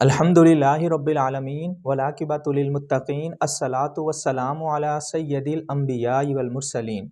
الحمدللہ رب العالمین والعاقبۃ للمتقین الصلاۃ والسلام علی سید الانبیاء والمرسلین۔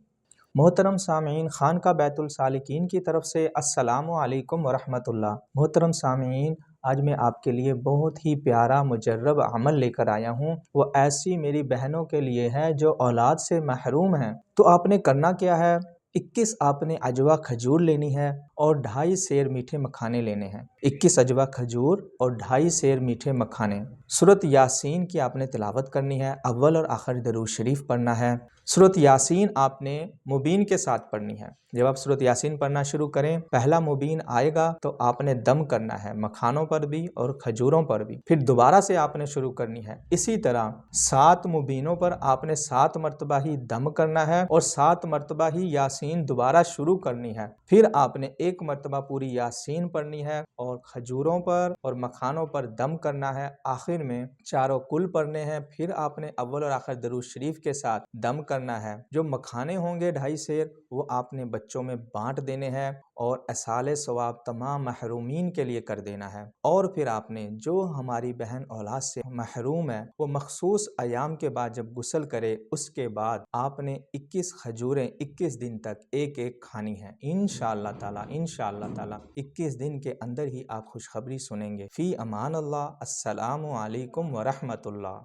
محترم سامعین، خانقاہ بیت السالکین کی طرف سے السلام علیکم ورحمۃ اللہ۔ محترم سامعین، آج میں آپ کے لیے بہت ہی پیارا مجرب عمل لے کر آیا ہوں۔ وہ ایسی میری بہنوں کے لیے ہے جو اولاد سے محروم ہیں۔ تو آپ نے کرنا کیا ہے؟ 21 آپ نے عجوہ کھجور لینی ہے اور 2.5 سیر میٹھے مکھانے لینے ہیں۔ 21 عجوہ کھجور اور 2.5 سیر میٹھے مکھانے۔ سورۃ یاسین کی آپ نے تلاوت کرنی ہے، اول اور آخر درود شریف پڑھنا ہے۔ سورۃ یاسین آپ نے مبین کے ساتھ پڑھنی ہے۔ جب آپ سورۃ یاسین پڑھنا شروع کریں، پہلا مبین آئے گا تو آپ نے دم کرنا ہے، مکھانوں پر بھی اور کھجوروں پر بھی۔ پھر دوبارہ سے آپ نے شروع کرنی ہے۔ اسی طرح 7 مبینوں پر آپ نے 7 مرتبہ ہی دم کرنا ہے اور 7 مرتبہ ہی یاسین دوبارہ شروع کرنی ہے۔ پھر آپ نے 1 مرتبہ پوری یاسین پڑھنی ہے اور کھجوروں پر اور مکھانوں پر دم کرنا ہے۔ آخر میں چاروں کل پڑھنے ہیں۔ پھر آپ نے اول اور آخر درود شریف کے ساتھ دم کرنا ہے۔ جو مکھانے ہوں گے 2.5 سیر، وہ آپ نے بچوں میں بانٹ دینے ہیں اور ایصال ثواب تمام محرومین کے لیے کر دینا ہے۔ اور پھر آپ نے جو ہماری بہن اولاد سے محروم ہے، وہ مخصوص ایام کے بعد جب غسل کرے، اس کے بعد آپ نے 21 کھجوریں 21 دن تک ایک ایک کھانی ہیں۔ انشاءاللہ تعالی 21 دن کے اندر ہی آپ خوشخبری سنیں گے۔ فی امان اللہ۔ السلام علیکم ورحمۃ اللہ۔